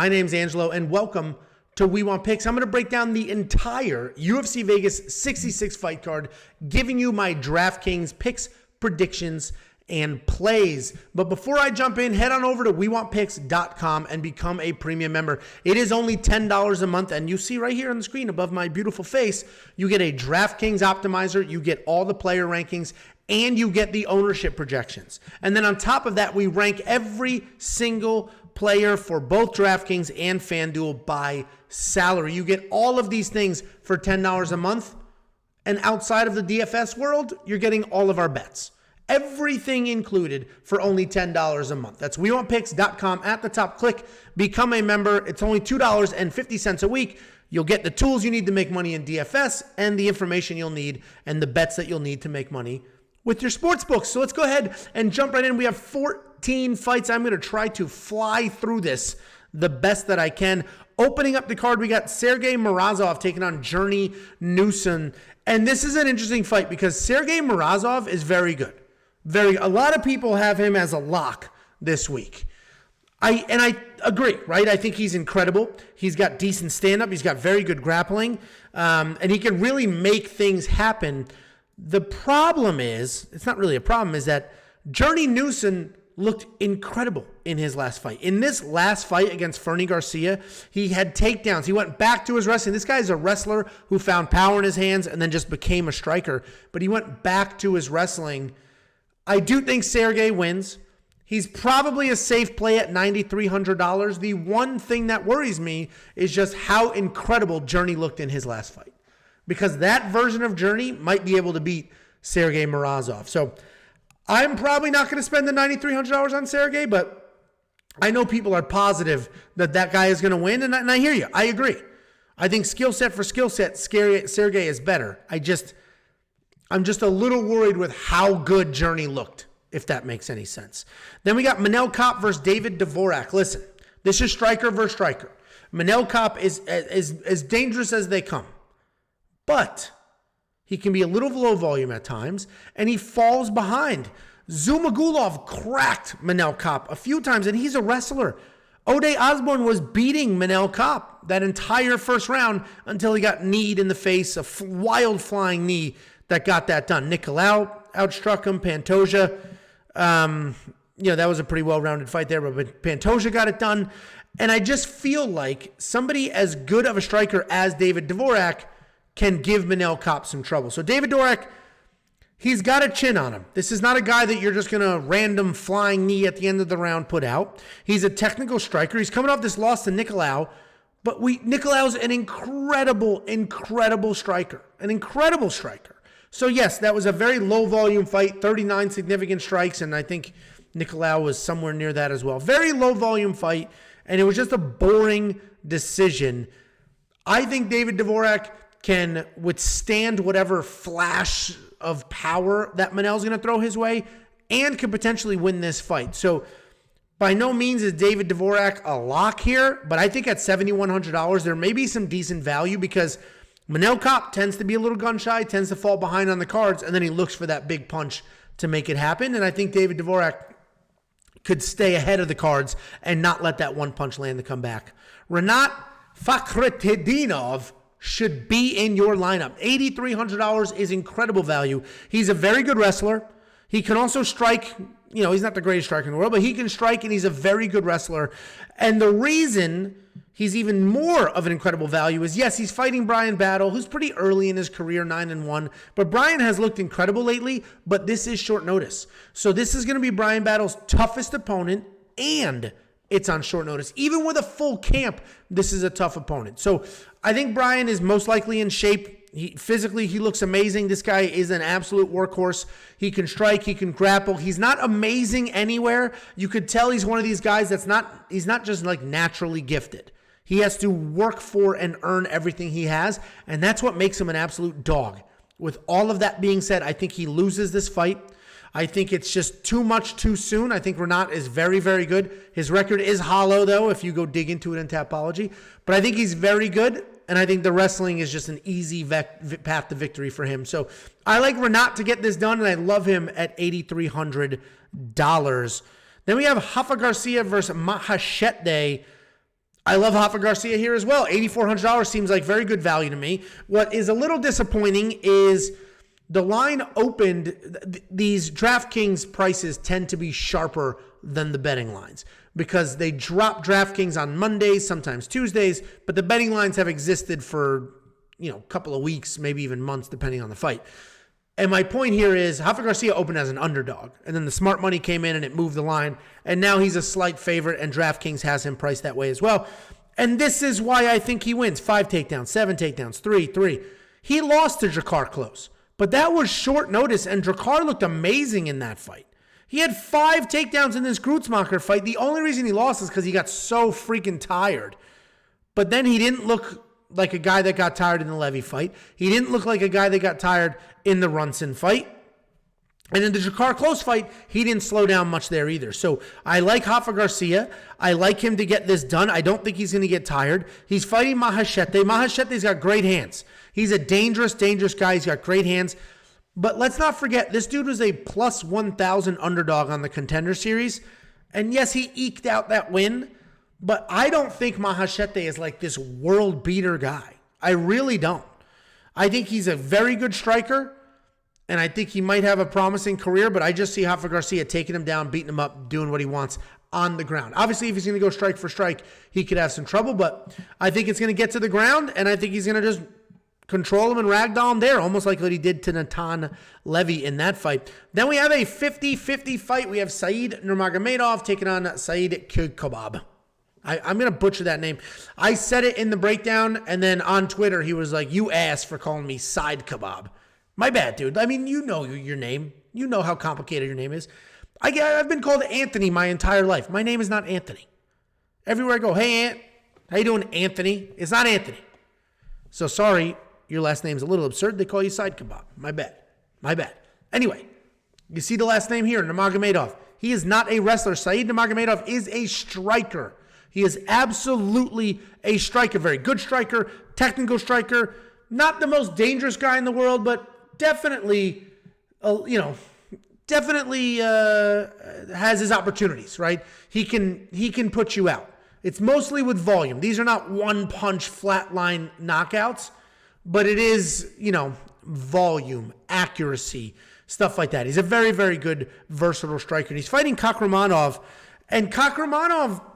My name's Angelo, and welcome to We Want Picks. I'm going to break down the entire UFC Vegas 66 fight card, giving you my DraftKings picks, predictions, and plays. But before I jump in, head on over to WeWantPicks.com and become a premium member. It is only $10 a month, and you see right here on the screen above my beautiful face, you get a DraftKings optimizer, you get all the player rankings, and you get the ownership projections. And then on top of that, we rank every single player for both DraftKings and FanDuel by salary. You get all of these things for $10 a month. And outside of the DFS world, you're getting all of our bets. Everything included for only $10 a month. That's WeWantPicks.com. At the top, click Become a Member. It's only $2.50 a week. You'll get the tools you need to make money in DFS and the information you'll need and the bets that you'll need to make money with your sports books. So let's go ahead and jump right in. We have 14 fights. I'm going to try to fly through this the best that I can. Opening up the card, we got Sergey Morozov taking on Journey NEWSON. And this is an interesting fight because Sergey Morozov is very good. A lot of people have him as a lock this week. I agree, right? I think he's incredible. He's got decent stand-up. He's got very good grappling. And he can really make things happen. The problem is, it's not really a problem, is that Journey NEWSON looked incredible in his last fight. In this last fight against Fernie Garcia, he had takedowns. He went back to his wrestling. This guy is a wrestler who found power in his hands and then just became a striker. But he went back to his wrestling. I do think Sergey wins. He's probably a safe play at $9,300. The one thing that worries me is just how incredible Journey looked in his last fight. Because that version of Journey might be able to beat Sergey Morozov. So I'm probably not going to spend the $9,300 on Sergey, but I know people are positive that that guy is going to win, and I hear you. I agree. I think skill set for skill set, Sergey is better. I'm just a little worried with how good Journey looked, if that makes any sense. Then we got Manel Kape versus David DVORAK. Listen, this is striker versus striker. Manel Kape is as dangerous as they come. But he can be a little low volume at times, and he falls behind. Zhumagulov cracked Manel Kape a few times, and he's a wrestler. Ode Osborne was beating Manel Kape that entire first round until he got kneed in the face, a wild flying knee that got that done. Nicolau outstruck him, Pantoja. That was a pretty well-rounded fight there, but Pantoja got it done. And I just feel like somebody as good of a striker as David DVORAK can give Manel Kape some trouble. So David DVORAK, he's got a chin on him. This is not a guy that you're just going to random flying knee at the end of the round put out. He's a technical striker. He's coming off this loss to Nicolau, but Nicolau's an incredible striker. An incredible striker. So yes, that was a very low volume fight, 39 significant strikes, and I think Nicolau was somewhere near that as well. Very low volume fight, and it was just a boring decision. I think David DVORAK can withstand whatever flash of power that Manel's going to throw his way and could potentially win this fight. So by no means is David DVORAK a lock here, but I think at $7,100, there may be some decent value because Manel Kape tends to be a little gun shy, tends to fall behind on the cards, and then he looks for that big punch to make it happen. And I think David DVORAK could stay ahead of the cards and not let that one punch land to come back. Rinat Fakhretdinov should be in your lineup. $8,300 is incredible value. He's a very good wrestler. He can also strike. He's not the greatest striker in the world, but he can strike, and he's a very good wrestler. And the reason he's even more of an incredible value is, yes, he's fighting Bryan Battle, who's pretty early in his career, 9-1. But Bryan has looked incredible lately, but this is short notice. So this is going to be Bryan Battle's toughest opponent, and it's on short notice. Even with a full camp, this is a tough opponent. So I think Bryan is most likely in shape. Physically, he looks amazing. This guy is an absolute workhorse. He can strike. He can grapple. He's not amazing anywhere. You could tell he's one of these guys he's not just like naturally gifted. He has to work for and earn everything he has, and that's what makes him an absolute dog. With all of that being said, I think he loses this fight. I think it's just too much too soon. I think Rinat is very, very good. His record is hollow, though, if you go dig into it in Tapology. But I think he's very good, and I think the wrestling is just an easy path to victory for him. So I like Rinat to get this done, and I love him at $8,300. Then we have Rafa Garcia versus Mahashete. I love Rafa Garcia here as well. $8,400 seems like very good value to me. What is a little disappointing is the line opened. These DraftKings prices tend to be sharper than the betting lines because they drop DraftKings on Mondays, sometimes Tuesdays, but the betting lines have existed for, a couple of weeks, maybe even months, depending on the fight. And my point here is Rafa Garcia opened as an underdog, and then the smart money came in and it moved the line, and now he's a slight favorite, and DraftKings has him priced that way as well. And this is why I think he wins. 5 takedowns, 7 takedowns, 3. He lost to Drakkar close, but that was short notice, and Drakkar looked amazing in that fight. He had 5 takedowns in this Grutzmacher fight. The only reason he lost is because he got so freaking tired. But then he didn't look like a guy that got tired in the Levy fight. He didn't look like a guy that got tired in the Runson fight. And in the Drakkar close fight, he didn't slow down much there either. So I like Rafa Garcia. I like him to get this done. I don't think he's going to get tired. He's fighting Mahachete. Mahachete's got great hands. He's a dangerous, dangerous guy. He's got great hands. But let's not forget, this dude was a plus 1,000 underdog on the Contender Series. And yes, he eked out that win. But I don't think Mahachete is like this world beater guy. I really don't. I think he's a very good striker, and I think he might have a promising career, but I just see Rafa Garcia taking him down, beating him up, doing what he wants on the ground. Obviously, if he's going to go strike for strike, he could have some trouble, but I think it's going to get to the ground, and I think he's going to just control him and ragdoll him there, almost like what he did to Natan Levy in that fight. Then we have a 50-50 fight. We have Said Nurmagomedov taking on Said Khabib. I'm going to butcher that name. I said it in the breakdown, and then on Twitter, he was like, you ass for calling me Side Kebab. My bad, dude. I mean, you know your name. You know how complicated your name is. I've been called Anthony my entire life. My name is not Anthony. Everywhere I go, hey, Ant. How you doing, Anthony? It's not Anthony. So sorry, your last name's a little absurd. They call you Side Kebab. My bad. Anyway, you see the last name here, Nurmagomedov. He is not a wrestler. Said Nurmagomedov is a striker. He is absolutely a striker, very good striker, technical striker, not the most dangerous guy in the world, but definitely, has his opportunities, right? He can put you out. It's mostly with volume. These are not one-punch, flatline knockouts, but it is, volume, accuracy, stuff like that. He's a very, very good, versatile striker. And he's fighting Kakhramonov, and Kakhramonov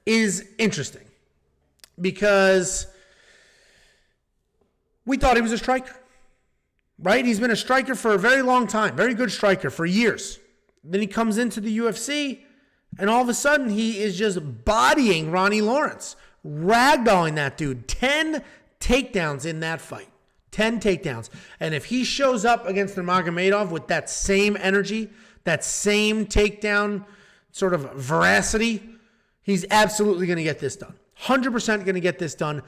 is interesting because we thought he was a striker, right? He's been a striker for a very long time, very good striker for years. Then he comes into the UFC, and all of a sudden he is just bodying Ronnie Lawrence, ragdolling that dude. 10 takedowns in that fight. 10 takedowns. And if he shows up against Nurmagomedov with that same energy, that same takedown sort of veracity, he's absolutely going to get this done. 100% going to get this done.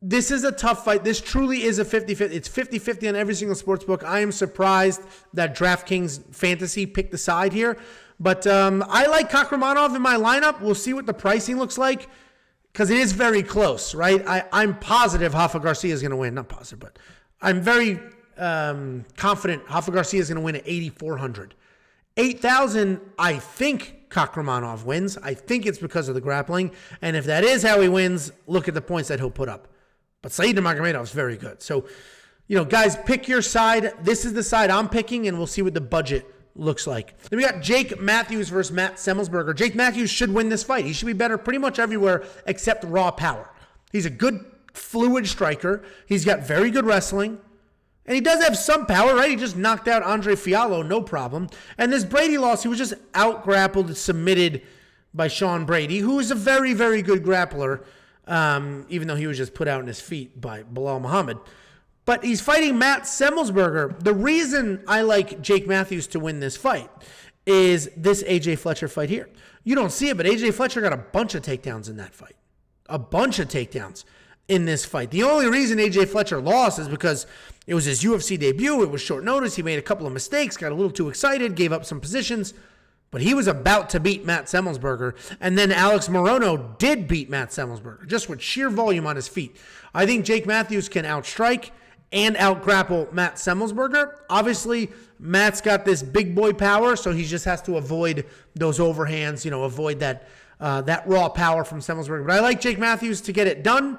This is a tough fight. This truly is a 50-50. It's 50-50 on every single sports book. I am surprised that DraftKings Fantasy picked the side here. But I like Kakhramonov in my lineup. We'll see what the pricing looks like because it is very close, right? I'm positive Rafa Garcia is going to win. Not positive, but I'm very confident Rafa Garcia is going to win at 8,400. 8,000, I think Kakhramonov wins. I think it's because of the grappling. And if that is how he wins, look at the points that he'll put up. But Said Nurmagomedov is very good. So, guys, pick your side. This is the side I'm picking, and we'll see what the budget looks like. Then we got Jake Matthews versus Matt Semmelsberger. Jake Matthews should win this fight. He should be better pretty much everywhere except raw power. He's a good, fluid striker. He's got very good wrestling. And he does have some power, right? He just knocked out Andre Fiallo, no problem. And this Brady loss, he was just out-grappled, submitted by Sean Brady, who is a very, very good grappler, even though he was just put out in his feet by Bilal Muhammad. But he's fighting Matt Semmelsberger. The reason I like Jake Matthews to win this fight is this A.J. Fletcher fight here. You don't see it, but A.J. Fletcher got a bunch of takedowns in that fight. A bunch of takedowns in this fight. The only reason A.J. Fletcher lost is because it was his UFC debut. It was short notice. He made a couple of mistakes, got a little too excited, gave up some positions. But he was about to beat Matt Semmelsberger. And then Alex Morono did beat Matt Semmelsberger, just with sheer volume on his feet. I think Jake Matthews can outstrike and outgrapple Matt Semmelsberger. Obviously, Matt's got this big boy power, so he just has to avoid those overhands, avoid that that raw power from Semelsberger. But I like Jake Matthews to get it done.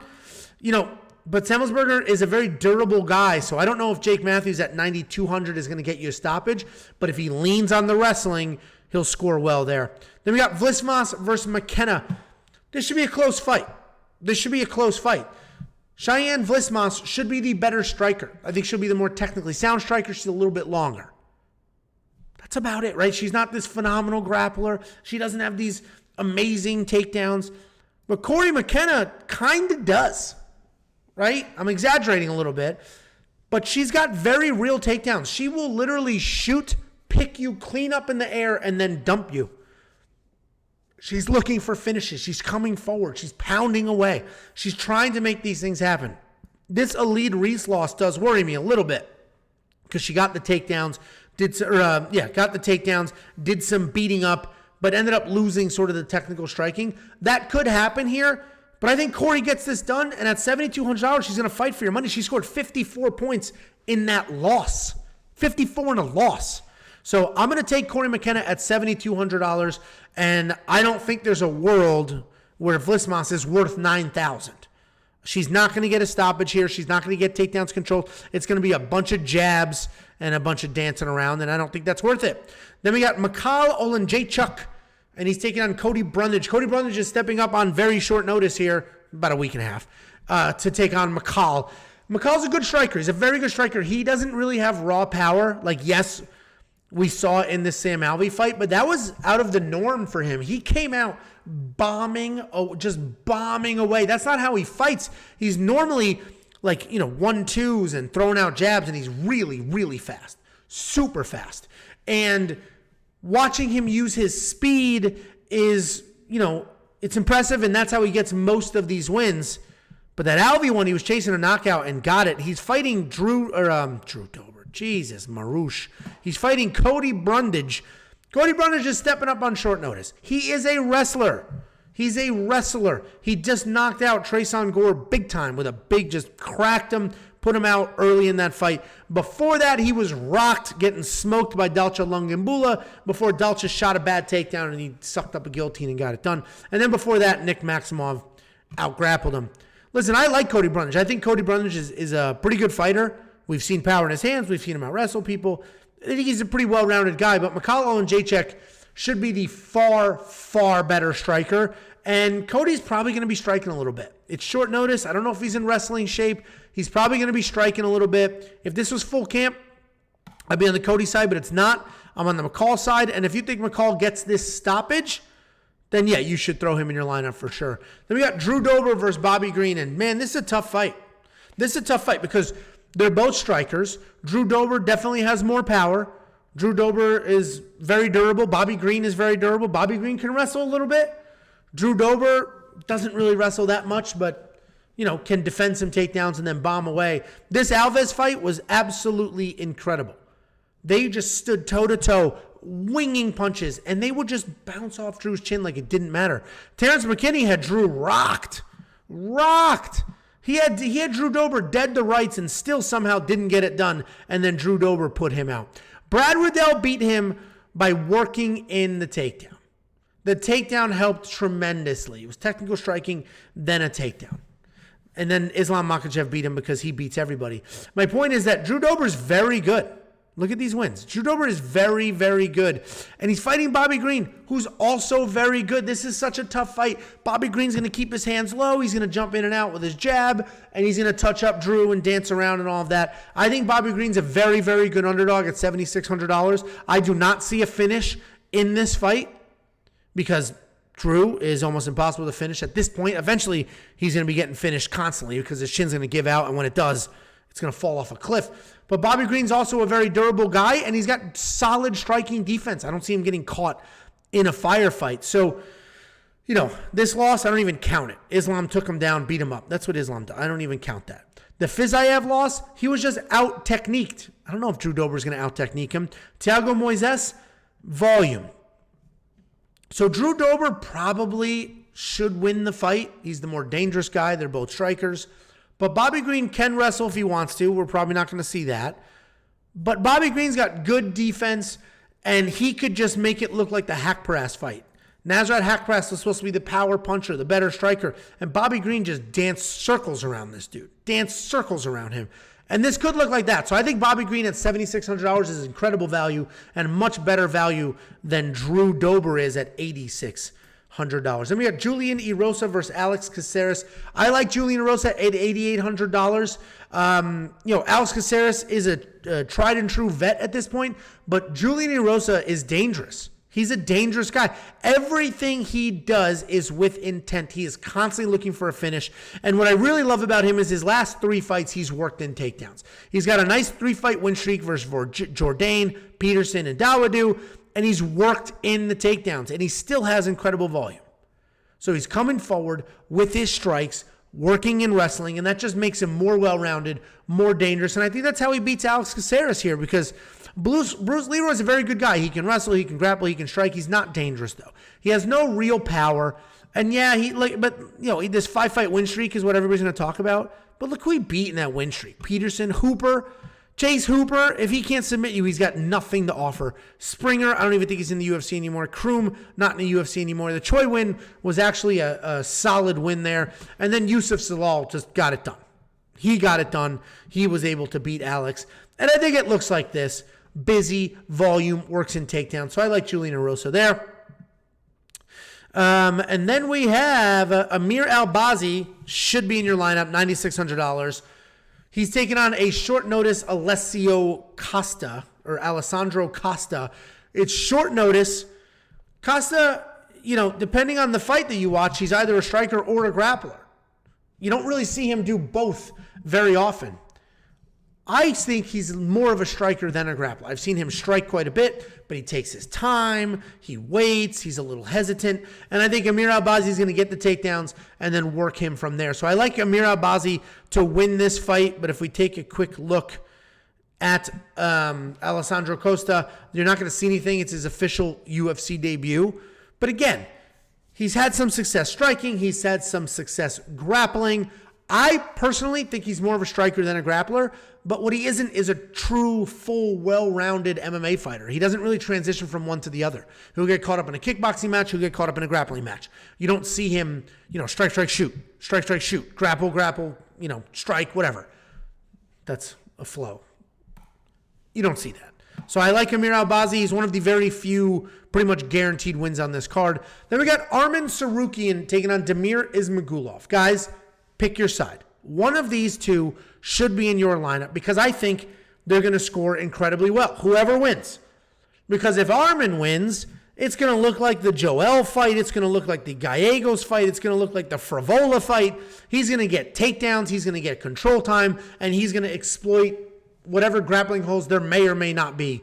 But Semelsberger is a very durable guy, so I don't know if Jake Matthews at 9,200 is going to get you a stoppage, but if he leans on the wrestling, he'll score well there. Then we got Vlismas versus McKenna. This should be a close fight. Cheyenne Vlismas should be the better striker. I think she'll be the more technically sound striker. She's a little bit longer. That's about it, right? She's not this phenomenal grappler. She doesn't have these amazing takedowns. But Cory McKenna kind of does. Right? I'm exaggerating a little bit, but she's got very real takedowns. She will literally shoot, pick you clean up in the air, and then dump you. She's looking for finishes. She's coming forward. She's pounding away. She's trying to make these things happen. This Elite Reese loss does worry me a little bit because she got the takedowns, did some beating up, but ended up losing sort of the technical striking. That could happen here. But I think Cory gets this done, and at $7,200, she's going to fight for your money. She scored 54 points in that loss. 54 in a loss. So I'm going to take Cory McKenna at $7,200, and I don't think there's a world where Vlismas is worth $9,000. She's not going to get a stoppage here. She's not going to get takedowns controlled. It's going to be a bunch of jabs and a bunch of dancing around, and I don't think that's worth it. Then we got Mikhail Olenjaychuk, and he's taking on Cody Brundage. Cody Brundage is stepping up on very short notice here, about a week and a half, to take on Mikhail. Mikhail's a good striker. He's a very good striker. He doesn't really have raw power. Like, yes, we saw in the Sam Alvey fight, but that was out of the norm for him. He came out just bombing away. That's not how he fights. He's normally like, 1-2s and throwing out jabs, and he's really, really fast. Super fast. And watching him use his speed is, it's impressive, and that's how he gets most of these wins. But that Alvey one, he was chasing a knockout and got it. He's fighting Drew Dober. Jesus, Marouche. He's fighting Cody Brundage. Cody Brundage is stepping up on short notice. He is a wrestler. He's a wrestler. He just knocked out Treson Gore big time with just cracked him, put him out early in that fight. Before that, he was rocked, getting smoked by Dalcha Lungimbula before Dalcha shot a bad takedown and he sucked up a guillotine and got it done. And then before that, Nick Maximov out-grappled him. Listen, I like Cody Brundage. I think Cody Brundage is a pretty good fighter. We've seen power in his hands. We've seen him out-wrestle people. I think he's a pretty well-rounded guy, but Mikhail Olenjaychuk should be the far, far better striker. And Cody's probably going to be striking a little bit. It's short notice. I don't know if he's in wrestling shape. He's probably going to be striking a little bit. If this was full camp, I'd be on the Cody side, but it's not. I'm on the McCall side. And if you think McCall gets this stoppage, then yeah, you should throw him in your lineup for sure. Then we got Drew Dober versus Bobby Green. And man, this is a tough fight. This is a tough fight because they're both strikers. Drew Dober definitely has more power. Drew Dober is very durable. Bobby Green is very durable. Bobby Green can wrestle a little bit. Drew Dober doesn't really wrestle that much, but, can defend some takedowns and then bomb away. This Alves fight was absolutely incredible. They just stood toe-to-toe, winging punches, and they would just bounce off Drew's chin like it didn't matter. Terrence McKinney had Drew rocked. He had Drew Dober dead to rights and still somehow didn't get it done, and then Drew Dober put him out. Brad Riddell beat him by working in the takedown. The takedown helped tremendously. It was technical striking, then a takedown. And then Islam Makhachev beat him because he beats everybody. My point is that Drew Dober is very good. Look at these wins. Drew Dober is very, very good. And he's fighting Bobby Green, who's also very good. This is such a tough fight. Bobby Green's going to keep his hands low. He's going to jump in and out with his jab, and he's going to touch up Drew and dance around and all of that. I think Bobby Green's a very, very good underdog at $7,600. I do not see a finish in this fight because Drew is almost impossible to finish at this point. Eventually, he's going to be getting finished constantly because his chin's going to give out, and when it does, it's going to fall off a cliff. But Bobby Green's also a very durable guy, and he's got solid striking defense. I don't see him getting caught in a firefight. So, this loss, I don't even count it. Islam took him down, beat him up. That's what Islam did. I don't even count that. The Fiziev loss, he was just out-techniqued. I don't know if Drew Dober's going to out-technique him. Thiago Moises, volume. So Drew Dober probably should win the fight. He's the more dangerous guy. They're both strikers. But Bobby Green can wrestle if he wants to. We're probably not going to see that. But Bobby Green's got good defense, and he could just make it look like the Hack Parass fight. Nasrat Haqparast was supposed to be the power puncher, the better striker, and Bobby Green just danced circles around this dude. Danced circles around him. And this could look like that. So I think Bobby Green at $7,600 is incredible value and much better value than Drew Dober is at $8,600. Then we got Julian Erosa versus Alex Caceres. I like Julian Erosa at $8,800. Alex Caceres is a tried and true vet at this point, but Julian Erosa is dangerous. He's a dangerous guy. Everything he does is with intent. He is constantly looking for a finish. And what I really love about him is his last 3 fights, he's worked in takedowns. He's got a nice 3-fight win streak versus Jourdain, Peterson, and Dawodu, and he's worked in the takedowns, and he still has incredible volume. So he's coming forward with his strikes, working in wrestling, and that just makes him more well-rounded, more dangerous. And I think that's how he beats Alex Caceres here, because Bruce Leroy is a very good guy. He can wrestle, he can grapple, he can strike. He's not dangerous, though. He has no real power. And yeah, this 5-fight win streak is what everybody's going to talk about. But look who he beat in that win streak. Peterson, Hooper, Chase Hooper. If he can't submit you, he's got nothing to offer. Springer, I don't even think he's in the UFC anymore. Kroom, not in the UFC anymore. The Choi win was actually a solid win there. And then Yusuf Salal just got it done. He got it done. He was able to beat Alex. And I think it looks like this. Busy, volume, works in takedown. So I like Julian Erosa there. And then we have Amir Albazi, should be in your lineup, $9,600. He's taking on a short notice Alessandro Costa. It's short notice. Costa, depending on the fight that you watch, he's either a striker or a grappler. You don't really see him do both very often. I think he's more of a striker than a grappler. I've seen him strike quite a bit, but he takes his time, he waits, he's a little hesitant, and I think Amir Albazi is going to get the takedowns and then work him from there. So I like Amir Albazi to win this fight, but if we take a quick look at Alessandro Costa, you're not going to see anything. It's his official UFC debut. But again, he's had some success striking, he's had some success grappling. I personally think he's more of a striker than a grappler, but what he isn't is a true, full, well-rounded MMA fighter. He doesn't really transition from one to the other. He'll get caught up in a kickboxing match, he'll get caught up in a grappling match. You don't see him, strike, shoot, strike, shoot, grapple, strike, whatever. That's a flow. You don't see that. So I like Amir Albazi. He's one of the very few pretty much guaranteed wins on this card. Then we got Arman Tsarukyan taking on Damir Ismagulov. Guys, pick your side. One of these two should be in your lineup because I think they're going to score incredibly well. Whoever wins. Because if Arman wins, it's going to look like the Joel fight. It's going to look like the Gallegos fight. It's going to look like the Frivola fight. He's going to get takedowns. He's going to get control time. And he's going to exploit whatever grappling holes there may or may not be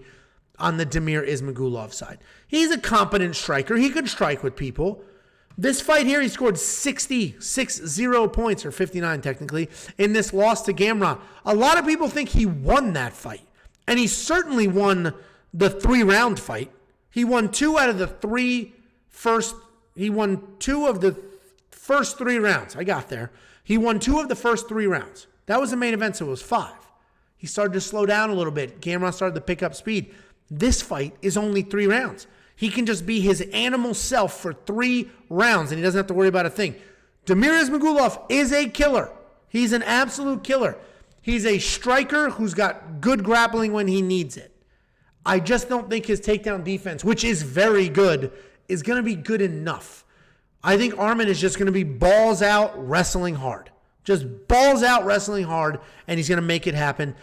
on the Damir Ismagulov side. He's a competent striker. He could strike with people. This fight here, he scored 60 points, or 59 technically, in this loss to Gamrot. A lot of people think he won that fight. And he certainly won the 3-round fight. He won two of the first 3 rounds. I got there. He won 2 of the first 3 rounds. That was the main event, so it was 5. He started to slow down a little bit. Gamrot started to pick up speed. This fight is only 3 rounds. He can just be his animal self for 3 rounds, and he doesn't have to worry about a thing. Damir Ismagulov is a killer. He's an absolute killer. He's a striker who's got good grappling when he needs it. I just don't think his takedown defense, which is very good, is going to be good enough. I think Arman is just going to be balls out wrestling hard. Just balls out wrestling hard, and he's going to make it happen.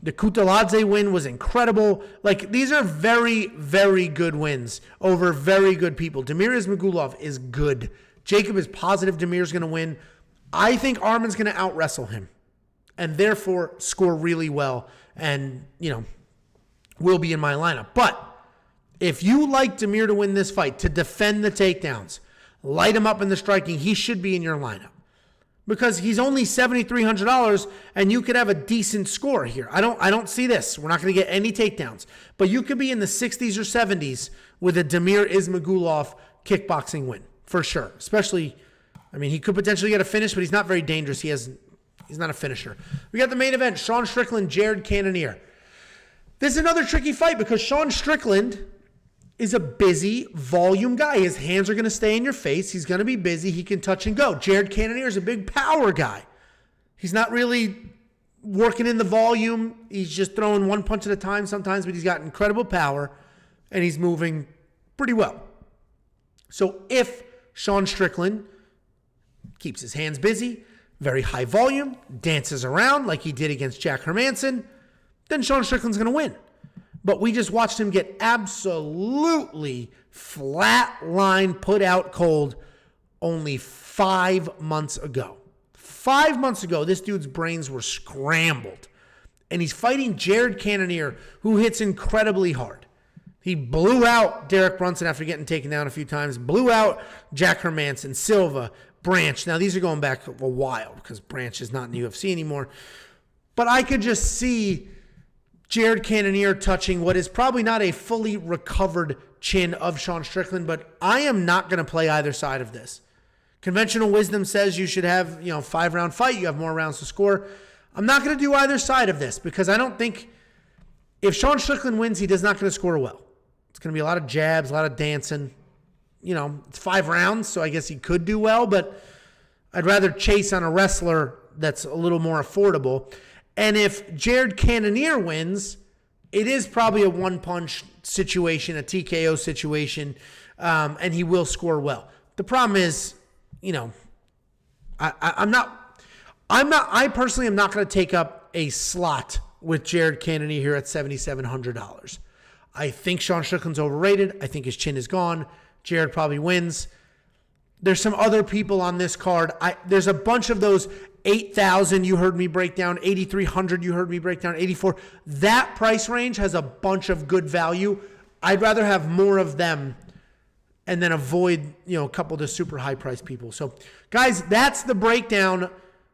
The Kutaladze win was incredible. These are very, very good wins over very good people. Damir Ismagulov is good. Jacob is positive Damir's going to win. I think Arman's going to out-wrestle him and therefore score really well and, will be in my lineup. But if you like Damir to win this fight, to defend the takedowns, light him up in the striking, he should be in your lineup. Because he's only $7,300 and you could have a decent score here. I don't see this. We're not going to get any takedowns. But you could be in the 60s or 70s with a Damir Ismagulov kickboxing win, for sure. Especially, he could potentially get a finish, but he's not very dangerous. He's not a finisher. We got the main event, Sean Strickland, Jared Cannonier. This is another tricky fight because Sean Strickland is a busy volume guy. His hands are going to stay in your face. He's going to be busy. He can touch and go. Jared Cannonier is a big power guy. He's not really working in the volume. He's just throwing one punch at a time sometimes, but he's got incredible power, and he's moving pretty well. So if Sean Strickland keeps his hands busy, very high volume, dances around like he did against Jack Hermansson, then Sean Strickland's going to win. But we just watched him get absolutely flatline, put out cold only 5 months ago. 5 months ago, this dude's brains were scrambled. And he's fighting Jared Cannonier, who hits incredibly hard. He blew out Derek Brunson after getting taken down a few times, blew out Jack Hermansson, Silva, Branch. Now, these are going back a while because Branch is not in the UFC anymore. But I could just see Jared Cannonier touching what is probably not a fully recovered chin of Sean Strickland, but I am not going to play either side of this. Conventional wisdom says you should have, 5-round fight. You have more rounds to score. I'm not going to do either side of this because I don't think if Sean Strickland wins, he does not going to score well. It's going to be a lot of jabs, a lot of dancing. It's 5 rounds, so I guess he could do well, but I'd rather chase on a wrestler that's a little more affordable. And if Jared Cannonier wins, it is probably a one-punch situation, a TKO situation, and he will score well. The problem is, I personally am not going to take up a slot with Jared Cannonier here at $7,700. I think Sean Strickland's overrated. I think his chin is gone. Jared probably wins. There's some other people on this card. There's a bunch of those 8,000 you heard me break down, 8,300 you heard me break down, 84. That price range has a bunch of good value. I'd rather have more of them and then avoid, a couple of the super high price people. So, guys, that's the breakdown.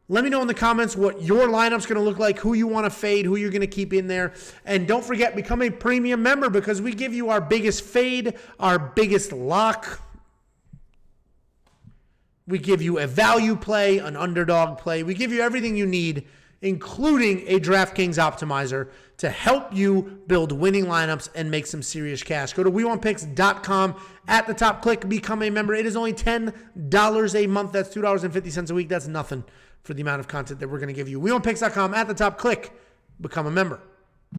Let me know in the comments what your lineup's going to look like, who you want to fade, who you're going to keep in there. And don't forget, become a premium member because we give you our biggest fade, our biggest lock. We give you a value play, an underdog play. We give you everything you need, including a DraftKings optimizer to help you build winning lineups and make some serious cash. Go to WeWantPicks.com. At the top, click Become a Member. It is only $10 a month. That's $2.50 a week. That's nothing for the amount of content that we're going to give you. WeWantPicks.com. At the top, click Become a Member.